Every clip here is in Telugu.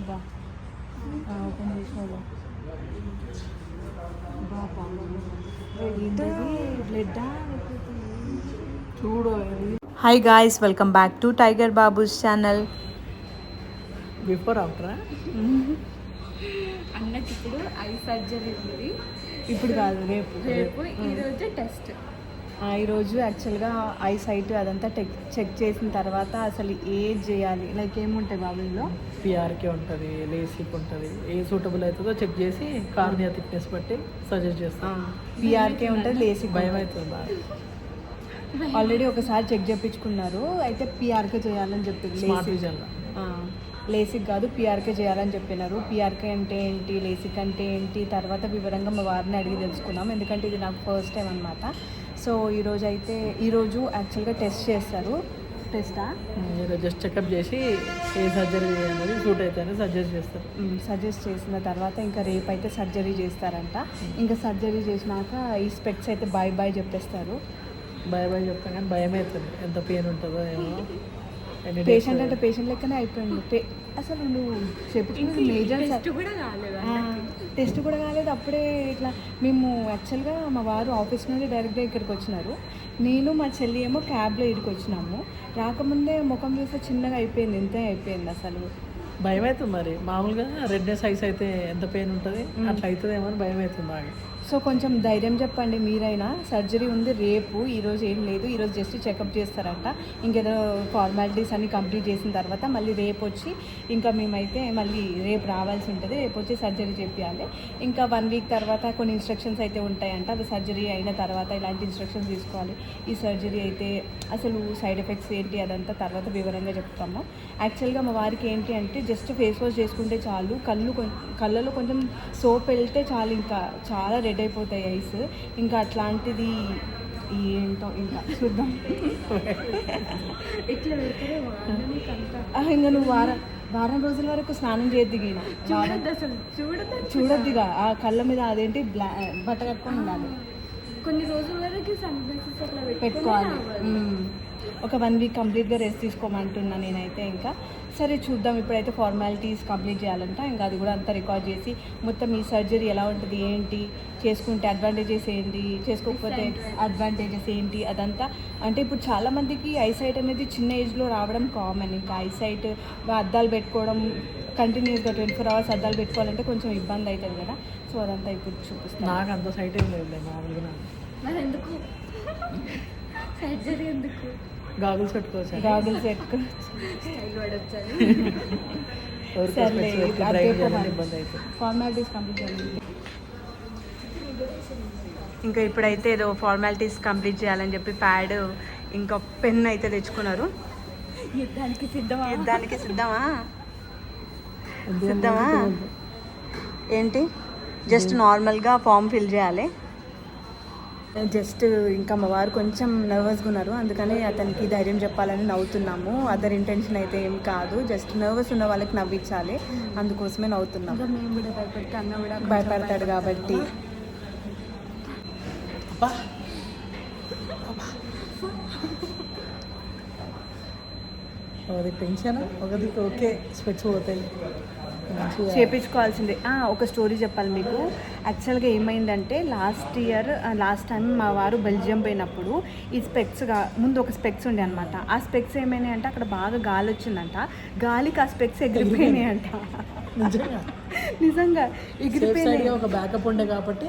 బా ఓపెన్ చేసినావు చూడు. Hi guys, welcome back to tiger Babu's channel. Before ఆఫ్టరా అన్నకి ఇప్పుడు ఐ సర్జరీ ఉంది. ఇప్పుడు కాదు, రేపు ఈరోజు టెస్ట్. ఈరోజు యాక్చువల్గా ఐ సైట్ అదంతా చెక్ చేసిన తర్వాత అసలు ఏది చేయాలి, లైక్ ఏముంటాయి బాబుల్లో. పిఆర్కే ఉంటుంది, లేసిక్ ఉంటుంది, ఏ సూటబుల్ అవుతుందో చెక్ చేసి కార్నియా థిక్నెస్ బట్టి సజెస్ట్ చేస్తాం. పిఆర్కే ఉంటుంది, లేసిక్. భయం అవుతుంది. ఆల్రెడీ ఒకసారి చెక్ చేయించుకున్నారు, అయితే పిఆర్కే చేయాలని చెప్పింది. స్మార్ట్ విజన్లో లేసిక్ కాదు, పిఆర్కే చేయాలని చెప్పినారు. పిఆర్కే అంటే ఏంటి, లేసిక్ అంటే ఏంటి, తర్వాత వివరంగా మా వారిని అడిగి తెలుసుకున్నాం, ఎందుకంటే ఇది నాకు ఫస్ట్ టైం అనమాట. సో ఈరోజు యాక్చువల్గా టెస్ట్ చేస్తారు. టెస్టా జస్ట్ చెకప్ చేసి ఏ సర్జరీ అనేది సూట్ అయితే సజెస్ట్ చేస్తారు. సజెస్ట్ చేసిన తర్వాత ఇంకా రేపు అయితే సర్జరీ చేస్తారంట. ఇంకా సర్జరీ చేసినాక ఈ స్పెక్స్ అయితే బాయ్ చెప్పేస్తారు. బాయ్ చెప్తాం కానీ భయం అవుతుంది, ఎంత పెయిన్ ఉంటుందో ఏమో. పేషెంట్ అంటే పేషెంట్ లెక్కనే అయిపోయింది. అసలు నువ్వు చెప్పుకున్నది మేజర్ టెస్ట్ కూడా కాలేదు. అప్పుడే ఇట్లా మేము యాక్చువల్గా మా వారు ఆఫీస్ నుండి డైరెక్ట్గా ఇక్కడికి వచ్చినారు. నేను మా చెల్లి ఏమో క్యాబ్లో ఇక్కడికి వచ్చినాము. రాకముందే ముఖం చూస్తే చిన్నగా అయిపోయింది, ఇంతే అయిపోయింది. అసలు భయం అవుతుంది. మరి మామూలుగా రెడ్నెస్ ఐస్ అయితే ఎంత పెయిన్ ఉంటుంది, అట్లా అవుతుందేమో అని భయం అవుతుంది బాగా. సో కొంచెం ధైర్యం చెప్పండి మీరైనా. సర్జరీ ఉంది రేపు, ఈరోజు ఏం లేదు. ఈరోజు జస్ట్ చెకప్ చేస్తారంట. ఇంకేదో ఫార్మాలిటీస్ అన్ని కంప్లీట్ చేసిన తర్వాత మళ్ళీ రేపు వచ్చి ఇంకా మేమైతే మళ్ళీ రేపు రావాల్సి ఉంటుంది. రేపు వచ్చి సర్జరీ చేయాలి. ఇంకా 1 వీక్ తర్వాత కొన్ని ఇన్స్ట్రక్షన్స్ అయితే ఉంటాయంట. అవి సర్జరీ అయిన తర్వాత ఇలాంటి ఇన్స్ట్రక్షన్స్ తీసుకోవాలి. ఈ సర్జరీ అయితే అసలు సైడ్ ఎఫెక్ట్స్ ఏంటి అదంతా తర్వాత వివరంగా చెప్తాము. యాక్చువల్గా మా వారికి ఏంటి అంటే జస్ట్ ఫేస్ వాష్ చేసుకుంటే చాలు, కళ్ళలో కొంచెం సోప్ వెళ్తే చాలు, ఇంకా చాలా రెడ్ అయిపోతాయి ఐస్. ఇంకా అట్లాంటిది ఏంటో ఇంకా చూద్దాం. ఇట్లా ఇంకా నువ్వు వారం రోజుల వరకు స్నానం చేయొద్దిగా, చూడొద్దిగా. ఆ కళ్ళ మీద అదేంటి బట్ట కట్టుకొని ఉండాలి. కొన్ని రోజుల వరకు సన్ గ్లాసెస్ అట్లా పెట్టుకోవాలి. ఒక 1 వీక్ కంప్లీట్గా రెస్ట్ తీసుకోమంటున్నా నేనైతే. ఇంకా సరే చూద్దాం. ఇప్పుడైతే ఫార్మాలిటీస్ కంప్లీట్ చేయాలంట. ఇంకా అది కూడా అంతా రికార్డ్ చేసి మొత్తం ఈ సర్జరీ ఎలా ఉంటుంది, ఏంటి, చేసుకుంటే అడ్వాంటేజెస్ ఏంటి, చేసుకోకపోతే అడ్వాంటేజెస్ ఏంటి, అదంతా. అంటే ఇప్పుడు చాలామందికి ఐసైట్ అనేది చిన్న ఏజ్లో రావడం కామన్. ఇంకా ఐసైట్ అద్దాలు పెట్టుకోవడం కంటిన్యూస్గా 24 hours అద్దాలు పెట్టుకోవాలంటే కొంచెం ఇబ్బంది అవుతుంది కదా. సో అదంతా ఇప్పుడు చూపిస్తాను. నాకు అంత సైట్ ఏం లేదు మామూలుగా. మరి ఎందుకు సర్జరీ ఎందుకు? గాగుల్స్ పెట్టుకోవచ్చు, స్టైల్ పడొచ్చాను. ఇబ్బంది అయితే ఫార్మాలిటీస్ కంప్లీట్ చేయాలి. ఇంకా ఇప్పుడైతే ఏదో ఫార్మాలిటీస్ కంప్లీట్ చేయాలని చెప్పి ప్యాడ్ ఇంకా పెన్ అయితే తెచ్చుకున్నారు. యుద్ధానికి సిద్ధమా? సిద్ధమా ఏంటి, జస్ట్ నార్మల్గా ఫామ్ ఫిల్ చేయాలి. జస్ట్ ఇంకా మా వారు కొంచెం నర్వస్గా ఉన్నారు, అందుకని అతనికి ధైర్యం చెప్పాలని నవ్వుతున్నాము. అదర్ ఇంటెన్షన్ అయితే ఏం కాదు, జస్ట్ నర్వస్ ఉన్న వాళ్ళకి నవ్వించాలి, అందుకోసమే నవ్వుతున్నాం. మేము కూడా భయపడితే అన్న కూడా భయపడతాడు కాబట్టి. ఒకది టెన్షన్, ఒకది ఓకే, స్పెక్ట్స్ పోతాయి. చేయించుకోవాల్సిందే. ఒక స్టోరీ చెప్పాలి మీకు. యాక్చువల్గా ఏమైందంటే లాస్ట్ టైం మా వారు బెల్జియం పోయినప్పుడు ఈ ముందు ఒక స్పెక్స్ ఉండే అనమాట. ఆ స్పెక్స్ ఏమైనాయి అంటే అక్కడ బాగా గాలి వచ్చిందంట, గాలికి ఆ స్పెక్స్ ఎగిరిపోయినాయి అంట. నిజంగా ఎగిరిపోయినాయి. ఒక బ్యాకప్ ఉండే కాబట్టి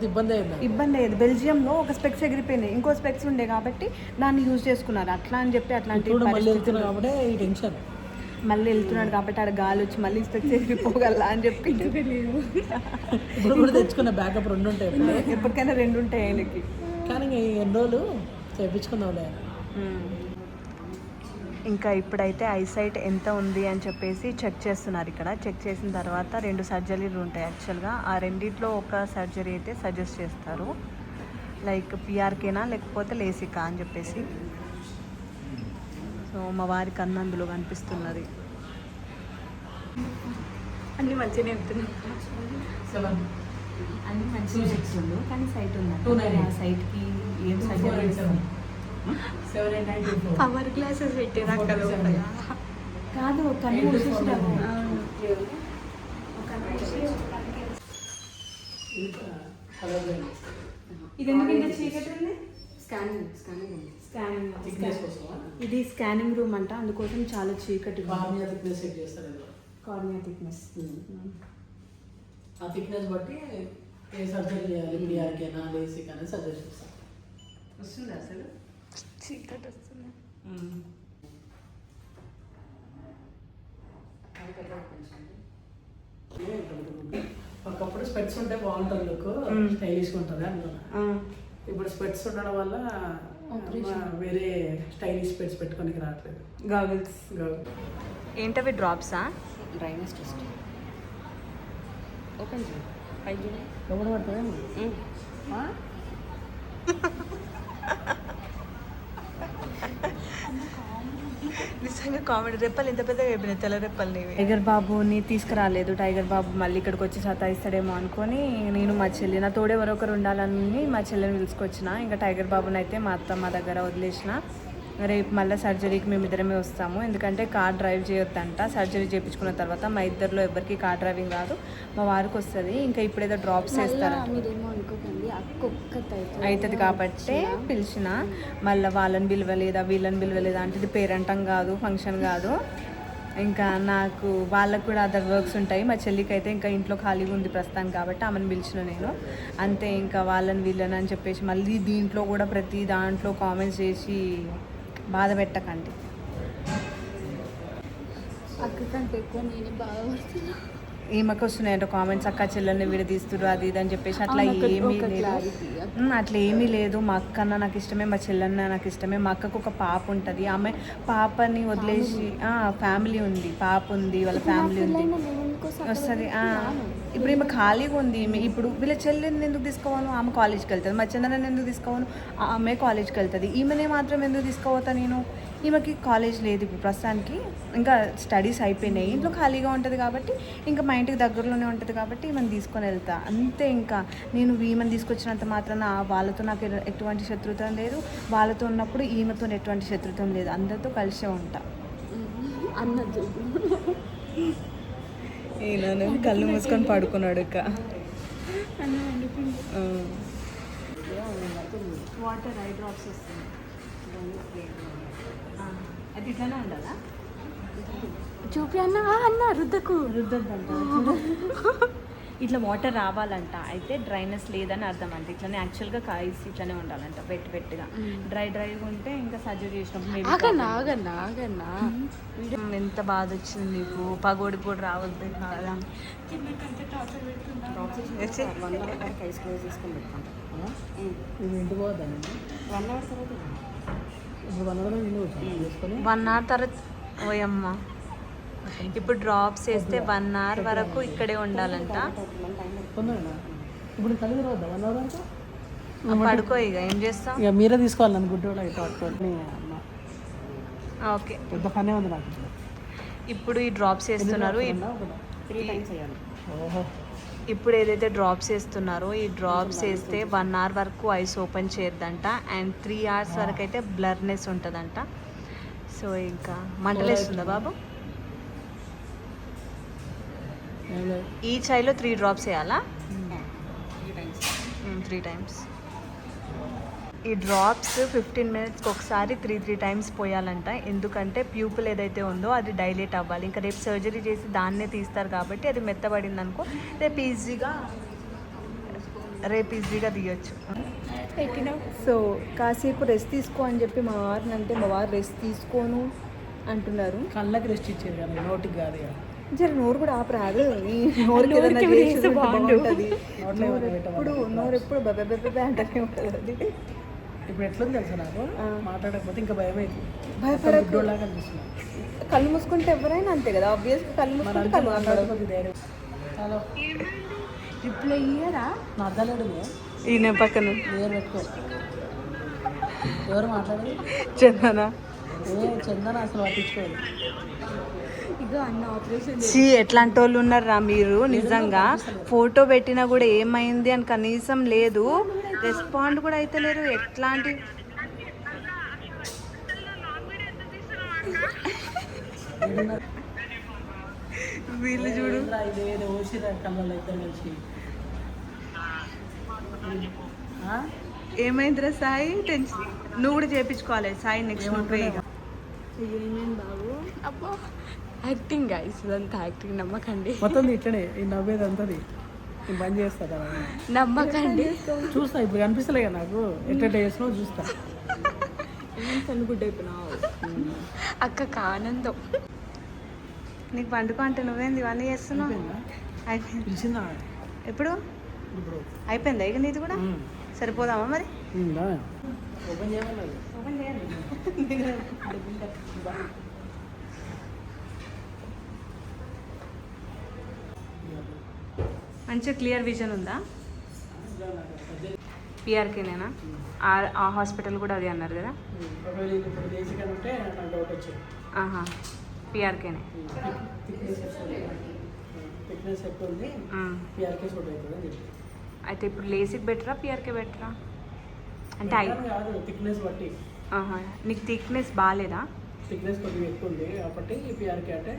ఇబ్బంది అయ్యేది. బెల్జియంలో ఒక స్పెక్స్ ఎగిరిపోయినాయి, ఇంకో స్పెక్స్ ఉండే కాబట్టి దాన్ని యూజ్ చేసుకున్నారు. అట్లా అని చెప్పి అట్లాంటి మళ్ళీ వెళ్తున్నాడు కాబట్టి ఆడ గాలి వచ్చి మళ్ళీ స్పెక్స్ ఎగిరిపోగల అని చెప్పి తెచ్చుకున్న బ్యాకప్ 2 ఉంటాయి. ఎప్పటికైనా 2 ఉంటాయి ఆయనకి. కానీ ఎన్ని రోజులు చేయించుకుందాంలే. ఇంకా ఇప్పుడైతే ఐసైట్ ఎంత ఉంది అని చెప్పేసి చెక్ చేస్తున్నారు. ఇక్కడ చెక్ చేసిన తర్వాత 2 సర్జరీలు ఉంటాయి యాక్చువల్గా. ఆ రెండిట్లో ఒక సర్జరీ అయితే సజెస్ట్ చేస్తారు, లైక్ పిఆర్కేనా లేకపోతే లేసికా అని చెప్పేసి. సో మా వారికి అందులో కనిపిస్తున్నది. అన్నీ మంచిగానే చెప్తున్నాను. అన్నీ మంచిగా చెప్తుండు, కానీ సైట్ ఉంది. ఆ సైట్కి ఏం సర్జరీ పవర్ గ్లాసెస్ పెట్టారు అక్కడ. కాదు కన్ను మూసేసినాము. ఇది ఎందుకు ఇంత చీకటి ఉంది? స్కానింగ్ ఇది స్కానింగ్ రూమ్ అంట, అందుకోసం చాలా చీకటి. కార్నియా థిక్నెస్ చెక్ చేస్తారు ఇందులో. Cornea thickness. ఆ థిక్నెస్ బట్టి ఏ సర్జరీ చేయాలి, పిఆర్కేనా లేసిక్ అనేది సజెస్ట్ చేస్తాం. వస్తుంది అసలు చీకటి వస్తుంది. ఒకప్పుడు స్పెట్స్ ఉంటే బాగుంటుంది, లుక్ స్టైలిష్గా ఉంటుంది అనుకున్నా. ఇప్పుడు స్పెట్స్ ఉండడం వల్ల వేరే స్టైలిష్ స్పెట్స్ పెట్టుకోనికి రావట్లేదు. గాగుల్స్. ఏంటవి డ్రాప్సా? డ్రైనెస్ టెస్ట్ ఓపెన్ చేయి. పైకి లోపల పడుతుంది. నిజంగా కామెడీ. రెప్పలు ఇంత పెద్దగా అయిపోయినాయి, తెల్ల రెప్పలు నీవి. టైగర్ బాబుని తీసుకురాలేదు. టైగర్ బాబు మళ్ళీ ఇక్కడికి వచ్చి సతాయిస్తాడేమో అనుకొని నేను మా చెల్లి, నా తోడే ఎవరొకరు ఉండాలని మా చెల్లిని పిలుచుకొచ్చిన. ఇంకా టైగర్ బాబుని అయితే మా అత్త మా దగ్గర వదిలేసిన. రేపు మళ్ళీ సర్జరీకి మేము ఇద్దరమే వస్తాము, ఎందుకంటే కార్ డ్రైవ్ చేయొద్దంట. సర్జరీ చేయించుకున్న తర్వాత మా ఇద్దరిలో ఎవరికి కార్ డ్రైవింగ్ రాదు, మా వారికి వస్తుంది. ఇంకా ఇప్పుడు ఏదో డ్రాప్స్ వేస్తారు మీరేమో అనుకోకండి, అవుతుంది కాబట్టి పిలిచిన. మళ్ళీ వాళ్ళని పిలవలేదా వీళ్ళని పిలవలేదా అంటే ఇది పేరంటం కాదు, ఫంక్షన్ కాదు. ఇంకా నాకు వాళ్ళకు కూడా అదర్ వర్క్స్ ఉంటాయి. మా చెల్లికి అయితే ఇంకా ఇంట్లో ఖాళీగా ఉంది ప్రస్తుతం కాబట్టి ఆమెను పిలిచిన నేను అంతే. ఇంకా వాళ్ళని వీళ్ళని అని చెప్పేసి మళ్ళీ దీంట్లో కూడా ప్రతి దాంట్లో కామెంట్స్ చేసి బాధ పెట్టకండి. అక్క కంటే ఎక్కువ నేనే బాధపడుతున్నా. ఈమెకు వస్తున్నాయంట కామెంట్స్, అక్క చెల్లెల్ని విడదీస్తున్నారు అది ఇది అని చెప్పేసి. అట్లా ఏమీ లేదు, అట్లా ఏమీ లేదు. మా అక్క అన్న నాకు ఇష్టమే, మా చెల్లెన్న నాకు ఇష్టమే. మా అక్కకు ఒక పాప ఉంటుంది, ఆమె పాపని వదిలేసి ఫ్యామిలీ ఉంది, పాప ఉంది, వాళ్ళ ఫ్యామిలీ ఉంది, వస్తుంది. ఇప్పుడు ఈమె ఖాళీగా ఉంది. ఈమె ఇప్పుడు వీళ్ళ చెల్లెని ఎందుకు తీసుకోవాను, ఆమె కాలేజ్కి వెళ్తుంది. మా చెల్లెని ఎందుకు తీసుకోవాను, ఆమె కాలేజ్కి వెళ్తుంది. ఈమెనే మాత్రం ఎందుకు తీసుకోవతా నేను? ఈమెకి కాలేజ్ లేదు ఇప్పుడు ప్రస్తుతానికి, ఇంకా స్టడీస్ అయిపోయినాయి, ఇంట్లో ఖాళీగా ఉంటుంది కాబట్టి ఇంకా మా ఇంటికి దగ్గరలోనే ఉంటుంది కాబట్టి ఈమెను తీసుకొని వెళ్తా అంతే. ఇంకా నేను ఈమెను తీసుకొచ్చినంత మాత్రాన వాళ్ళతో నాకు ఎటువంటి శత్రుత్వం లేదు, వాళ్ళతో ఉన్నప్పుడు ఈమెతో ఎటువంటి శత్రుత్వం లేదు, అందరితో కలిసే ఉంటా అన్నది. ఈయన కళ్ళు మూసుకొని పడుకున్నాడు. ఇక వాటర్ ఐ డ్రాప్స్ వస్తుంది, అది ఇట్లానే ఉండాలా? చూపి అన్న అన్న రుద్దకు రుద్దొద్దంట. ఇట్లా వాటర్ రావాలంట, అయితే డ్రైనెస్ లేదని అర్థం అంట. ఇట్లానే యాక్చువల్గా కాయిస్ ఇట్లానే ఉండాలంట, వెట్గా. డ్రైగా ఉంటే ఇంకా సర్జరీ చేసినప్పుడు ఎంత బాధ వచ్చింది నీకు. పగోడికి కూడా రావద్దు కదా. ఇంటి పోద్దాం 1 అవర్ తర్వాత ఓయమ్మ. ఇప్పుడు డ్రాప్స్ వేస్తే 1 అవర్ వరకు ఇక్కడే ఉండాలంట. ఇప్పుడు కలిగి వద్దాం 1 అవర్ అంటే పడుకో. ఇక ఏం చేస్తాం, ఇక మీరే తీసుకోవాలి నన్ను గుడ్డోడు అయితే పట్టుకోండి. ఓకే, పెద్ద పనే ఉంది నాకు. ఇప్పుడు ఈ డ్రాప్స్ వేస్తున్నారు. 3 times చేయాలి. ఓహో, ఇప్పుడు ఏదైతే డ్రాప్స్ వేస్తున్నారో ఈ డ్రాప్స్ వేస్తే 1 అవర్ వరకు ఐస్ ఓపెన్ చేయొద్దంట, అండ్ 3 hours వరకు అయితే బ్లర్నెస్ ఉంటుందంట. సో ఇంకా మంటలేస్తుందా బాబు? ఈ చైలో 3 డ్రాప్స్ వేయాలా? 3 times. ఈ డ్రాప్స్ 15 minutesకి ఒకసారి 3 times పోయాలంట. ఎందుకంటే ప్యూపుల్ ఏదైతే ఉందో అది డైలేట్ అవ్వాలి. ఇంకా రేపు సర్జరీ చేసి దాన్నే తీస్తారు కాబట్టి అది మెత్తబడింది అనుకో, రేపు ఈజీగా తీయొచ్చు. సో కాసేపు రెస్ట్ తీసుకో అని చెప్పి మా వారిని అంటే మా వారు రెస్ట్ తీసుకోను అంటున్నారు. కళ్ళకి రెస్ట్ ఇచ్చేది కదా, నోటికి కాదు కదా. జర నోరు కూడా ఆపరాదు. ఈ నోరు బాగుంటుంది. నోరు ఎప్పుడు బెబ్బెబ్బెబ్బే అంటూనే ఉంటుంది. అది ఇప్పుడు ఎట్లుంది తెలుసా నాకు, మాట్లాడకపోతే ఇంకా భయం అయింది. భయపడలాగా అనిపిస్తుంది. కళ్ళు మూసుకుంటే ఎవరైనా అంతే కదా, ఆబ్వియస్గా కళ్ళు మూసుకుంటే కళ్ళు మాట్లాడకపోతే ధైర్యం. హలో, రిప్లై ఇయ్యరా? నా అర్థాలేడు ఈయన పక్కన పేరు పెట్టుకో. ఎవరు మాట్లాడేది? చందనా. చందన అసలు పట్టించుకోదు. ఇగో అన్న ఆపరేషన్ ఎట్లాంటి వాళ్ళు ఉన్నారా మీరు? నిజంగా ఫోటో పెట్టినా కూడా ఏమైంది అని కనీసం లేదు, రెస్పాండ్ కూడా అయితే లేరు. ఎట్లాంటి వీళ్ళు చూడు ఇదేదో ఓసిరా కళ్ళలో ఇద్దరు కలిసి ఏమైందిరా సాయి టెన్షన్ నువ్వు కూడా చేయించుకోవాలి సాయి నెక్స్ట్ నువ్వే ఇక ఏమేమి బాబు అబ్బా యాక్టింగ్ గైస్ ఇదంతా యాక్టింగ్ నమ్మకండి మొత్తం ఇట్లనే ఈ నవ్వేది అంతది నేను బంద్ చేస్తా కదా నమ్మకండి చూస్తా ఇప్పుడు కనిపిస్తలే కదా నాకు ఎట్లా చేస్తున్నావు చూస్తా కనుగుడ్డ అయిపోయినావు అక్కకు ఆనందం నీకు పండుకో అంటే నువ్వేంది ఇవన్నీ చేస్తున్నావు అయిపోయిందా? అయిపోయింది పిలిచిందా ఎప్పుడు ఇప్పుడు అయిపోయిందా ఇక నీది కూడా సరిపోదామా మరి ఓపెన్ చేయమన్నది ఓపెన్ చేయండి మంచిగా క్లియర్ విజన్ ఉందా పిఆర్కేనేనా ఆ హాస్పిటల్ కూడా అది అన్నారు కదా ఒకవేళ ఇది ఇప్పుడు బేసిక్ అంటే నాకు డౌట్ వచ్చింది ఆహా పిఆర్కేనే థిక్నెస్ ఎక్కువ ఉంది పిఆర్కే సూట్ అవుతుంది అని చెప్పి అయితే ఇప్పుడు లేసిక్ బెటరా పిఆర్కే బెటరా అంటే కాదు థిక్నెస్ బట్టి ఆహా నీకు థిక్నెస్ బాగాలేదా థిక్నెస్ కొద్దిగా ఎక్కువ ఉంది కాబట్టి పిఆర్కే అంటే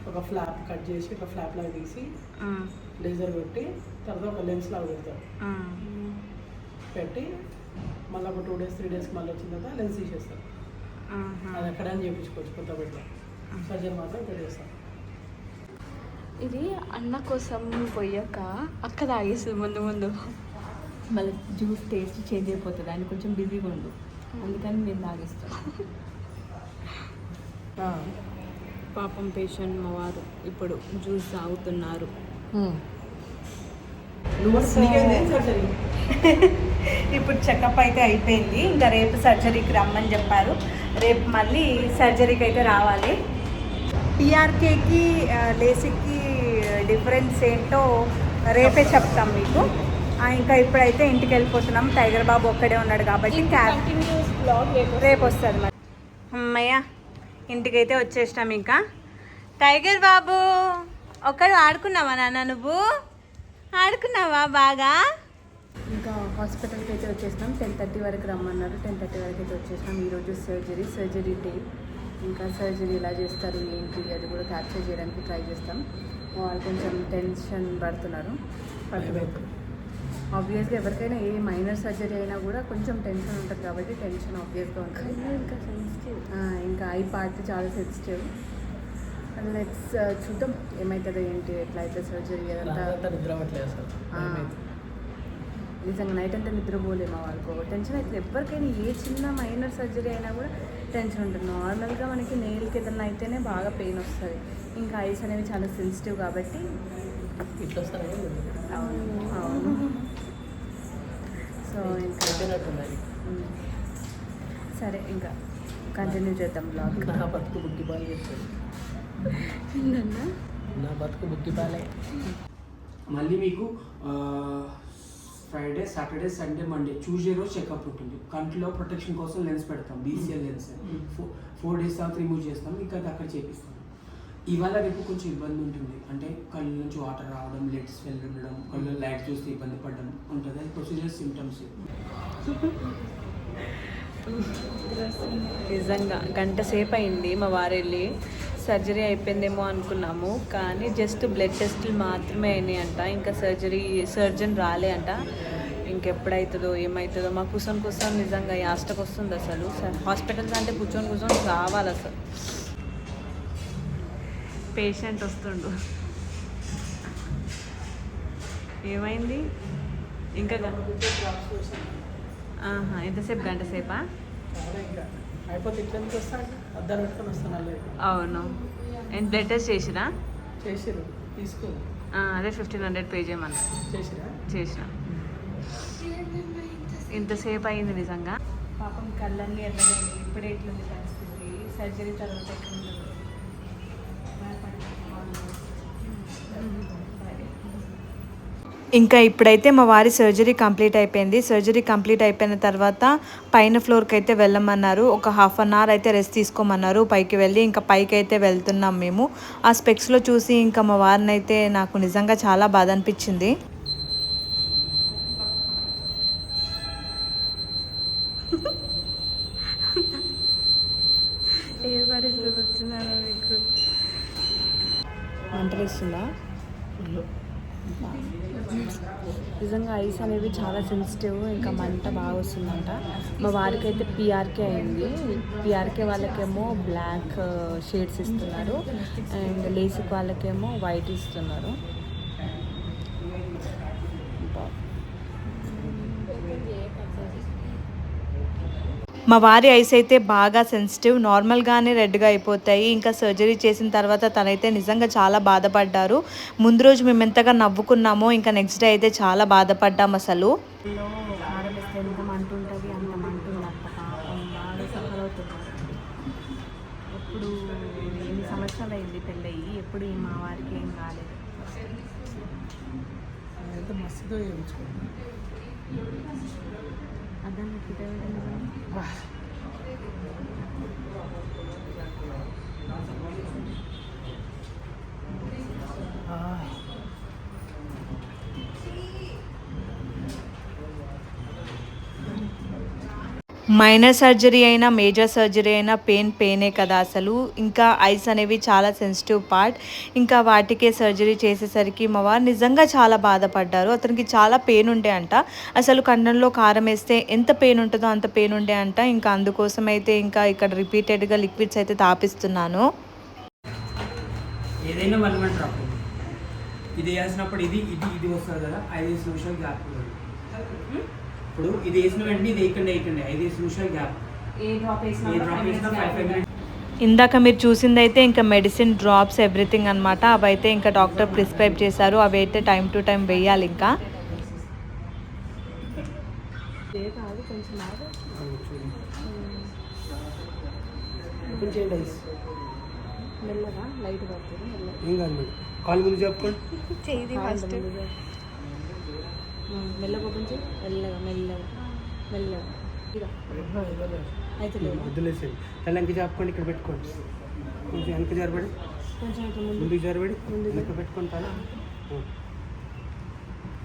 ఒక ఫ్లాప్ కట్ చేసి ఇట్లా ఫ్లాప్ లాగా తీసి లేజర్ పెట్టి తర్వాత ఒక లెన్స్ లాగా పెడతారు పెట్టి మళ్ళీ ఒక 2 days 3 days మళ్ళీ వచ్చిన తర్వాత లెన్స్ తీసేస్తారు అది ఎక్కడైనా చేయించుకోవచ్చు కొత్త పెట్ట సర్జరీ మాత్రం ఇక్కడ చేస్తాం ఇది అన్న కోసం పోయాక అక్క తాగేస్తుంది ముందు ముందు మళ్ళీ జ్యూస్ టేస్ట్ చేంజ్ అయిపోతుంది ఆయన కొంచెం బిజీగా ఉండు అందుకని నేను తాగిస్తాను పాపం పేషెంట్ మా వారు ఇప్పుడు జ్యూస్ తాగుతున్నారు ఇప్పుడు చెకప్ అయితే అయిపోయింది ఇంకా రేపు సర్జరీకి రమ్మని చెప్పారు రేపు మళ్ళీ సర్జరీకి అయితే రావాలి పిఆర్కేకి లేసిక్కి డిఫరెన్స్ ఏంటో రేపే చెప్తాం మీకు ఇంకా ఇప్పుడైతే ఇంటికి వెళ్ళిపోతున్నాం టైగర్ బాబు ఒక్కడే ఉన్నాడు కాబట్టి రేపు వస్తుంది మరి అమ్మయ్య ఇంటికైతే వచ్చేసినాం ఇంకా టైగర్ బాబు ఒక్కడు ఆడుకున్నావా నాన్న నువ్వు ఆడుకున్నావా బాగా ఇంకా హాస్పిటల్కి అయితే వచ్చేసినాం 10:30 వరకు రమ్మన్నారు 10:30 వరకు అయితే వచ్చేసినాం ఈరోజు సర్జరీ డే ఇంకా సర్జరీ ఎలా చేస్తారు ఏంటి అది కూడా క్యాప్చర్ చేయడానికి ట్రై చేస్తాం వాళ్ళు కొంచెం టెన్షన్ పడుతున్నారు ఆబ్వియస్గా ఎవరికైనా ఏ మైనర్ సర్జరీ అయినా కూడా కొంచెం టెన్షన్ ఉంటుంది కాబట్టి టెన్షన్ ఆబ్వియస్గా ఉంటుంది ఇంకా సెన్సిటివ్ ఇంకా ఐ పార్ట్ చాలా సెన్సిటివ్ లెట్స్ చూద్దాం ఏమవుతుందో ఏంటి ఎట్లా అయితే సర్జరీ అదంతా నిద్రపట్లేదు అసలు నిజంగా నైట్ అంతా నిద్రపోలేము వాళ్ళకు టెన్షన్ అయితే ఎవరికైనా ఏ చిన్న మైనర్ సర్జరీ అయినా కూడా టెన్షన్ ఉంటుంది నార్మల్గా మనకి నెయిల్కి ఏదైనా అయితేనే బాగా పెయిన్ వస్తుంది ఇంకా ఐస్ అనేవి చాలా సెన్సిటివ్ కాబట్టి ఇట్లా వస్తారా అవును అవును సో ఇంకా సరే ఇంకా కంటిన్యూ చేద్దాం బ్లాగ్ నా బతుకు బుద్ధి బాగా చెప్తాడు నా బతుకు బుద్ధి బాలే మళ్ళీ మీకు Friday Saturday Sunday Monday Tuesday రోజు చెకప్ ఉంటుంది కంటిలో ప్రొటెక్షన్ కోసం లెన్స్ పెడతాం బీసీఎల్ లెన్స్ 4 days తర్వాత రిమూవ్ చేస్తాం ఇంకా అది అక్కడ చేపిస్తాం ఇవాళ రేపు కొంచెం ఇబ్బంది ఉంటుంది అంటే కళ్ళు నుంచి వాటర్ రావడం లెట్స్ వెళ్ళడం కళ్ళు లైట్ చూస్తే ఇబ్బంది పడడం ఉంటుంది అది ప్రొసీజర్ సిమ్టమ్స్ నిజంగా గంట సేపు అయింది మా వారు వెళ్ళి సర్జరీ అయిపోయిందేమో అనుకున్నాము కానీ జస్ట్ బ్లడ్ టెస్టులు మాత్రమే అయినాయి అంట ఇంకా సర్జన్ రాలే అంట ఇంకెప్పుడవుతుందో ఏమవుతుందో మా కూర్చొని నిజంగా యాస్టకు వస్తుంది అసలు హాస్పిటల్స్ అంటే కూర్చొని రావాలి అసలు పేషెంట్ వస్తుండు ఏమైంది ఇంకా ఎంతసేపు గంట సేపా ఇంకా అయిపోతే ఇట్లా ఎందుకు వస్తాను అద్దాలు పెట్టుకొని వస్తాను అల్లే అవును బ్లడ్ టెస్ట్ చేసిరా చేసిరు తీసుకో అదే 1500 పే చేయమన్నా చేసిన ఇంతసేపు అయింది నిజంగా పాపం కళ్ళన్నీ ఎర్రగండి ఇప్పుడే ఎట్లుంది పరిస్థితి సర్జరీ తర్వాత ఎట్లుంది ఇంకా ఇప్పుడైతే మా వారి సర్జరీ కంప్లీట్ అయిపోయింది సర్జరీ కంప్లీట్ అయిపోయిన తర్వాత పైన ఫ్లోర్కి అయితే వెళ్ళమన్నారు ఒక 1/2 hour అయితే రెస్ట్ తీసుకోమన్నారు పైకి వెళ్ళి ఇంకా పైకి అయితే వెళ్తున్నాం మేము ఆ స్పెక్స్లో చూసి ఇంకా మా వారిని అయితే నాకు నిజంగా చాలా బాధ అనిపించింది ఏ పరిస్థితి వచ్చిందో మీకు మంటలేస్తుందా? నిజంగా ఐస్ అనేవి చాలా సెన్సిటివ్, ఇంకా మంట బాగా వస్తుందంట. మా వారికి అయితే పిఆర్కే అయింది. పిఆర్కే వాళ్ళకేమో బ్లాక్ షేడ్స్ ఇస్తున్నారు అండ్ లేసిక్ వాళ్ళకేమో వైట్ ఇస్తున్నారు. మా వారి ఐస్ అయితే బాగా సెన్సిటివ్, నార్మల్గానే రెడ్గా అయిపోతాయి. ఇంకా సర్జరీ చేసిన తర్వాత తనైతే నిజంగా చాలా బాధపడ్డారు. ముందు రోజు మేము ఎంతగా నవ్వుకున్నామో ఇంకా నెక్స్ట్ డే అయితే చాలా బాధపడ్డాం. అసలు ఎంత మంటుంటుంది, అంత మంటుందంట. పాపం బాగా సఫర్ అవుతున్నారు. ఎప్పుడు ఎన్ని సంవత్సరాలు అయింది పెళ్ళయి, ఎప్పుడు మా వారికి ఏం కాలేదు. ఎంత మస్తుగా చేయించుకోండి. అర్థం మైనర్ సర్జరీ అయినా మేజర్ సర్జరీ అయినా పెయినే కదా అసలు. ఇంకా ఐస్ అనేవి చాలా సెన్సిటివ్ పార్ట్. ఇంకా వాటికే సర్జరీ చేసేసరికి మా వారు నిజంగా చాలా బాధపడ్డారు. అతనికి చాలా పెయిన్ ఉండే అంట. అసలు కన్నంలో కారం వేస్తే ఎంత పెయిన్ ఉంటుందో అంత పెయిన్ ఉండే అంట. ఇంకా అందుకోసం అయితే ఇంకా ఇక్కడ రిపీటెడ్గా లిక్విడ్స్ అయితే తాపిస్తున్నాను. ఏదైనా 1 మంత్ డ్రాప్ ఇది వేసినప్పుడు ఇది వస్తుంది కదా, 5 నిమిషాలు గ్యాప్. ఇప్పుడు ఇది వేసిన వెంటనే ఇది వేయకండి 5 నిమిషాలు గ్యాప్. ఏ డ్రాప్ వేసినా 5 minutes. ఇందాక మీరు చూసింది అయితే ఇంకా మెడిసిన్ డ్రాప్స్ ఎవ్రీథింగ్ అనమాట. అవైతే ఇంకా డాక్టర్ ప్రిస్క్రైబ్ చేశారు. అవి అయితే టైం టు టైం వేయాలి. ఇంకా మెల్లగా లైట్ పడుతుంది. ఏం కాదు మేడం, కాలు ముందు చెప్పుకోండి. మెల్లగా కొంచెం మెల్లగా అయితే వద్దులేసేది. తెల్లంకి చెప్పుకోండి, ఇక్కడ పెట్టుకోండి. కొంచెం వెనక జరబడి, కొంచెం ముందుకు జరబడి, వెనక పెట్టుకోండి. తల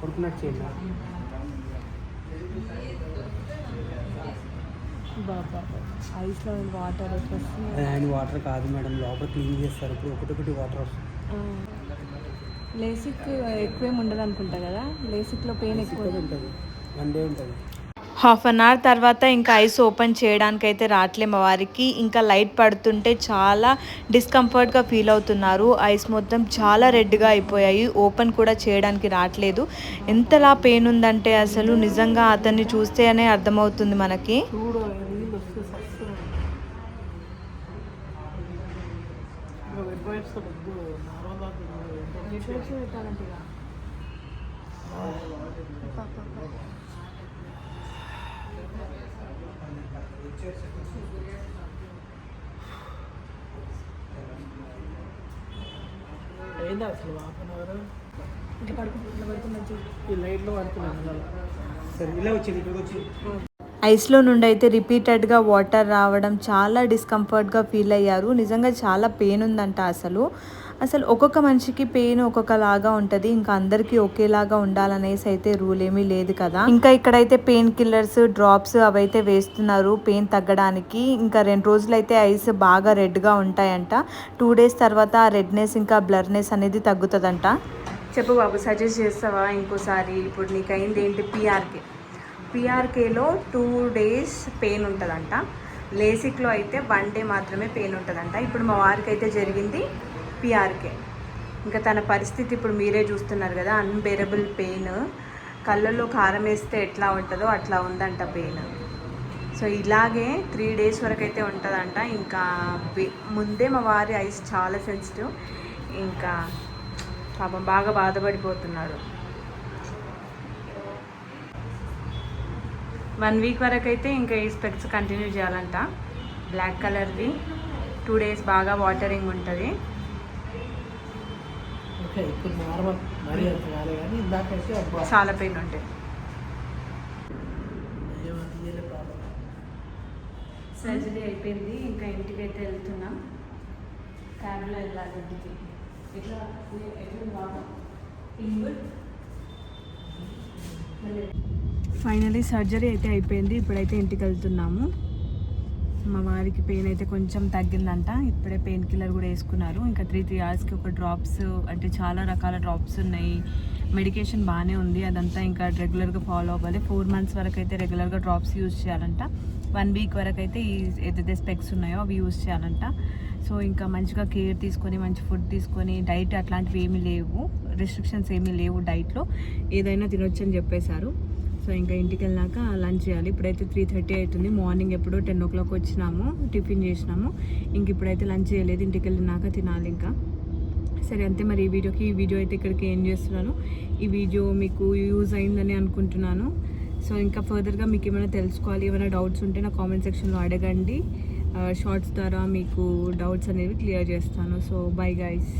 పడుకున్నట్టు చేయండి. బాబా ఐస్లో వాటర్ వస్తుంది. ఆయన వాటర్ కాదు మేడం, లోపల క్లీన్ చేస్తారు. ఇప్పుడు ఒకటి వాటర్ వస్తుంది. లేసిక్ ఎక్కువేమి ఉండదు అనుకుంటా కదా. లేసిక్లో పెయిన్ ఎక్కువ ఉంటుంది, 1 day ఉంటుంది. హాఫ్ అన్ అవర్ తర్వాత ఇంకా ఐస్ ఓపెన్ చేయడానికి అయితే రావట్లే మా వారికి. ఇంకా లైట్ పడుతుంటే చాలా డిస్కంఫర్ట్గా ఫీల్ అవుతున్నారు. ఐస్ మొత్తం చాలా రెడ్గా అయిపోయాయి. ఓపెన్ కూడా చేయడానికి రావట్లేదు. ఎంతలా పెయిన్ ఉందంటే అసలు నిజంగా అతన్ని చూస్తేనే అర్థమవుతుంది మనకి. ఏంది అసలు 1/2 hour ఇట్లా పడుకుంటున్నా ఈ లైట్లో పడుకున్నాను. సరే ఇలా వచ్చింది, ఇక్కడికి వచ్చి ఐస్లో నుండి అయితే రిపీటెడ్గా వాటర్ రావడం చాలా డిస్కంఫర్ట్గా ఫీల్ అయ్యారు. నిజంగా చాలా పెయిన్ ఉందంట. అసలు ఒక్కొక్క మనిషికి పెయిన్ ఒక్కొక్కలాగా ఉంటుంది. ఇంకా అందరికీ ఒకేలాగా ఉండాలనేసి అయితే రూల్ ఏమీ లేదు కదా. ఇంకా ఇక్కడైతే పెయిన్ కిల్లర్స్ డ్రాప్స్ అవైతే వేస్తున్నారు పెయిన్ తగ్గడానికి. ఇంకా 2 రోజులు అయితే ఐస్ బాగా రెడ్గా ఉంటాయంట. 2 days తర్వాత ఆ రెడ్నెస్ ఇంకా బ్లర్నెస్ అనేది తగ్గుతుందంట. చెప్పు బాబు, సజెస్ట్ చేస్తావా ఇంకోసారి? ఇప్పుడు నీకు అయింది ఏంటి? పిఆర్కేలో 2 days పెయిన్ ఉంటుందంట. లేసిక్లో అయితే 1 day మాత్రమే పెయిన్ ఉంటుందంట. ఇప్పుడు మా వారికి అయితే జరిగింది పిఆర్కే. ఇంకా తన పరిస్థితి ఇప్పుడు మీరే చూస్తున్నారు కదా. Unbearable pain. కళ్ళల్లో కారం వేస్తే ఎట్లా ఉంటుందో అట్లా ఉందంట పెయిన్. సో ఇలాగే 3 days వరకు అయితే ఉంటుందంట. ఇంకా ముందే మా వారి ఐస్ చాలా సెన్సిటివ్. ఇంకా పాపం బాగా బాధపడిపోతున్నాడు. 1 week వరకు అయితే ఇంకా ఈ స్పెక్స్ కంటిన్యూ చేయాలంట. బ్లాక్ కలర్వి 2 days బాగా వాటరింగ్ ఉంటుంది. ఓకే, ఇప్పుడు నార్మల్ మరీ అంత కాలే కానీ ఇందాకైతే చాలా పెయిన్ ఉంటాయి. సర్జరీ అయిపోయింది. ఇంకా ఇంటికి అయితే వెళ్తున్నాం. క్యాబ్లో వెళ్ళాలి ఇంటికి. ఫైనలీ సర్జరీ అయితే అయిపోయింది. ఇప్పుడైతే ఇంటికి వెళ్తున్నాము. మా వారికి పెయిన్ అయితే కొంచెం తగ్గిందంట. ఇప్పుడే పెయిన్ కిల్లర్ కూడా వేసుకున్నారు. ఇంకా 3 అవర్స్కి ఒక డ్రాప్స్, అంటే చాలా రకాల డ్రాప్స్ ఉన్నాయి. మెడికేషన్ బాగానే ఉంది. అదంతా ఇంకా రెగ్యులర్గా ఫాలో అవ్వాలి. 4 months వరకు అయితే రెగ్యులర్గా డ్రాప్స్ యూజ్ చేయాలంట. 1 week వరకు అయితే ఈ ఏదైతే స్పెక్స్ ఉన్నాయో అవి యూజ్ చేయాలంట. సో ఇంకా మంచిగా కేర్ తీసుకొని మంచి ఫుడ్ తీసుకొని, డైట్ అట్లాంటివి ఏమీ లేవు, రెస్ట్రిక్షన్స్ ఏమీ లేవు డైట్లో, ఏదైనా తినొచ్చు అని చెప్పేశారు. సో ఇంకా ఇంటికి వెళ్ళాక లంచ్ చేయాలి. ఇప్పుడైతే 3:30 అవుతుంది. మార్నింగ్ ఎప్పుడో 10 o'clock వచ్చినాము, టిఫిన్ చేసినాము. ఇంక ఇప్పుడైతే లంచ్ చేయలేదు, ఇంటికి వెళ్ళినాక తినాలి ఇంకా. సరే అంతే మరి ఈ వీడియో అయితే ఇక్కడికి ఏం చేస్తున్నాను. ఈ వీడియో మీకు యూజ్ అయిందని అనుకుంటున్నాను. సో ఇంకా ఫర్దర్గా మీకు ఏమైనా తెలుసుకోవాలి, ఏమైనా డౌట్స్ ఉంటే నా కామెంట్ సెక్షన్లో అడగండి. షార్ట్స్ ద్వారా మీకు డౌట్స్ అనేవి క్లియర్ చేస్తాను. So bye guys.